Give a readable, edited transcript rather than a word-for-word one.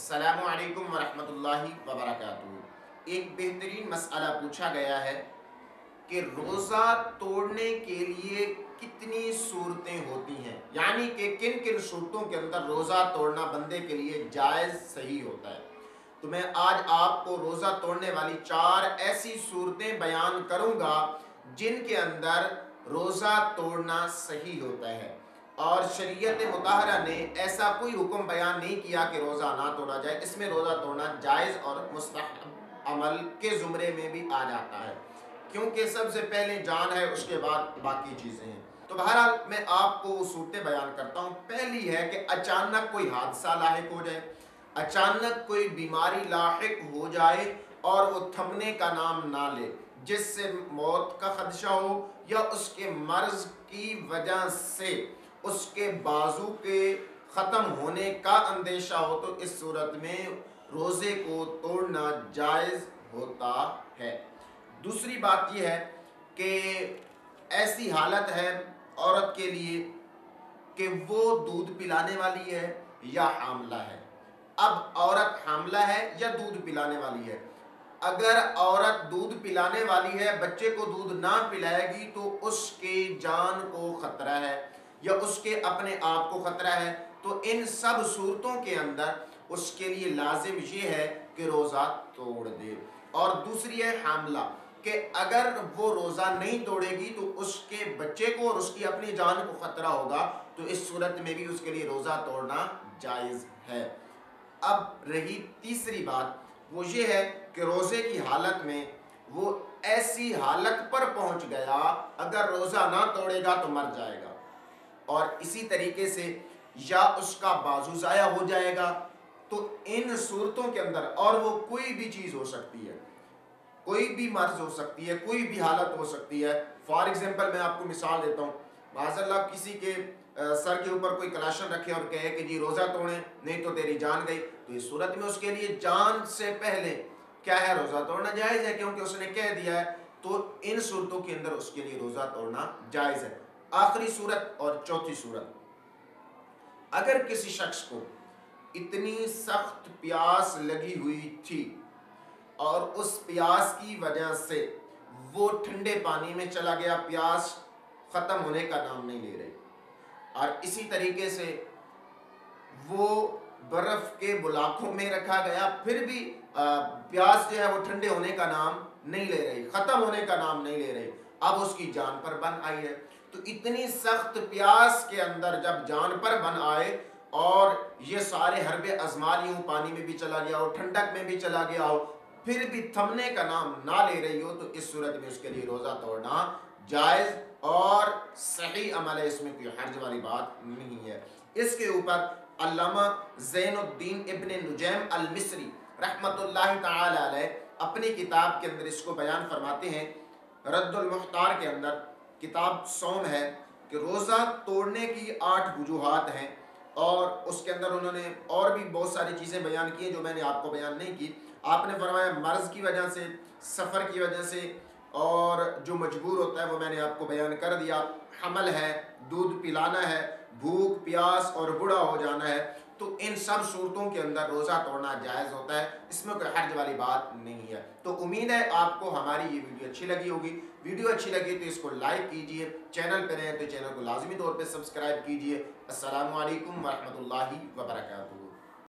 السلام علیکم ورحمۃ اللہ وبرکاتہ۔ ایک بہترین مسئلہ پوچھا گیا ہے کہ روزہ توڑنے کے لیے کتنی صورتیں ہوتی ہیں، یعنی کہ کن کن صورتوں کے اندر روزہ توڑنا بندے کے لیے جائز صحیح ہوتا ہے۔ تو میں آج آپ کو روزہ توڑنے والی 4 ایسی صورتیں بیان کروں گا جن کے اندر روزہ توڑنا صحیح ہوتا ہے، اور شریعت مطہرہ نے ایسا کوئی حکم بیان نہیں کیا کہ روزہ نہ توڑا جائے۔ اس میں روزہ توڑنا جائز اور مستحب عمل کے زمرے میں بھی آ جاتا ہے، کیونکہ سب سے پہلے جان ہے، اس کے بعد باقی چیزیں ہیں۔ تو بہرحال میں آپ کو صورتیں بیان کرتا ہوں۔ پہلی ہے کہ اچانک کوئی حادثہ لاحق ہو جائے، اچانک کوئی بیماری لاحق ہو جائے اور وہ تھمنے کا نام نہ لے، جس سے موت کا خدشہ ہو یا اس کے مرض کی وجہ سے اس کے بازو کے ختم ہونے کا اندیشہ ہو، تو اس صورت میں روزے کو توڑنا جائز ہوتا ہے۔ دوسری بات یہ ہے کہ ایسی حالت ہے عورت کے لیے کہ وہ دودھ پلانے والی ہے یا حاملہ ہے۔ اب عورت حاملہ ہے یا دودھ پلانے والی ہے۔ اگر عورت دودھ پلانے والی ہے، بچے کو دودھ نہ پلائے گی تو اس کے جان کو خطرہ ہے یا اس کے اپنے آپ کو خطرہ ہے، تو ان سب صورتوں کے اندر اس کے لیے لازم یہ ہے کہ روزہ توڑ دے۔ اور دوسری ہے حاملہ، کہ اگر وہ روزہ نہیں توڑے گی تو اس کے بچے کو اور اس کی اپنی جان کو خطرہ ہوگا، تو اس صورت میں بھی اس کے لیے روزہ توڑنا جائز ہے۔ اب رہی تیسری بات، وہ یہ ہے کہ روزے کی حالت میں وہ ایسی حالت پر پہنچ گیا، اگر روزہ نہ توڑے گا تو مر جائے گا، اور اسی طریقے سے یا اس کا بازو ضائع ہو جائے گا۔ تو ان صورتوں کے اندر، اور وہ کوئی بھی چیز ہو سکتی ہے، کوئی بھی مرض ہو سکتی ہے، کوئی بھی حالت ہو سکتی ہے۔ فار ایگزامپل میں آپ کو مثال دیتا ہوں، معاذ اللہ کسی کے سر کے اوپر کوئی کلاشن رکھے اور کہے کہ جی روزہ توڑیں نہیں تو تیری جان گئی، تو اس صورت میں اس کے لیے جان سے پہلے کیا ہے، روزہ توڑنا جائز ہے، کیونکہ اس نے کہہ دیا ہے۔ تو ان صورتوں کے اندر اس کے لیے روزہ توڑنا جائز ہے۔ آخری صورت اور چوتھی صورت، اگر کسی شخص کو اتنی سخت پیاس لگی ہوئی تھی اور اس پیاس کی وجہ سے وہ ٹھنڈے پانی میں چلا گیا، پیاس ختم ہونے کا نام نہیں لے رہی، اور اسی طریقے سے وہ برف کے بلاکوں میں رکھا گیا، پھر بھی پیاس جو ہے وہ ٹھنڈے ہونے کا نام نہیں لے رہی، ختم ہونے کا نام نہیں لے رہی، اب اس کی جان پر بن آئی ہے۔ تو اتنی سخت پیاس کے اندر جب جان پر بن آئے اور یہ سارے حربے آزما لی ہوں، پانی میں بھی چلا گیا ہو، ٹھنڈک میں بھی چلا گیا ہو، پھر بھی تھمنے کا نام نہ لے رہی ہو، تو اس صورت میں اس کے لیے روزہ توڑنا جائز اور صحیح عمل ہے، اس میں کوئی حرج والی بات نہیں ہے۔ اس کے اوپر علامہ زین الدین ابن نجیم المصری رحمت اللہ تعالی علیہ اپنی کتاب کے اندر اس کو بیان فرماتے ہیں، رد المختار کے اندر، کتاب صوم ہے، کہ روزہ توڑنے کی 8 وجوہات ہیں، اور اس کے اندر انہوں نے اور بھی بہت ساری چیزیں بیان کی ہیں جو میں نے آپ کو بیان نہیں کی۔ آپ نے فرمایا مرض کی وجہ سے، سفر کی وجہ سے، اور جو مجبور ہوتا ہے وہ میں نے آپ کو بیان کر دیا، حمل ہے، دودھ پلانا ہے، بھوک پیاس اور بوڑھا ہو جانا ہے، تو ان سب صورتوں کے اندر روزہ توڑنا جائز ہوتا ہے، اس میں کوئی حرج والی بات نہیں ہے۔ تو امید ہے آپ کو ہماری یہ ویڈیو اچھی لگی ہوگی۔ ویڈیو اچھی لگی تو اس کو لائک کیجئے، چینل پہ رہیں تو چینل کو لازمی طور پہ سبسکرائب کیجئے۔ السلام علیکم ورحمۃ اللہ وبرکاتہ۔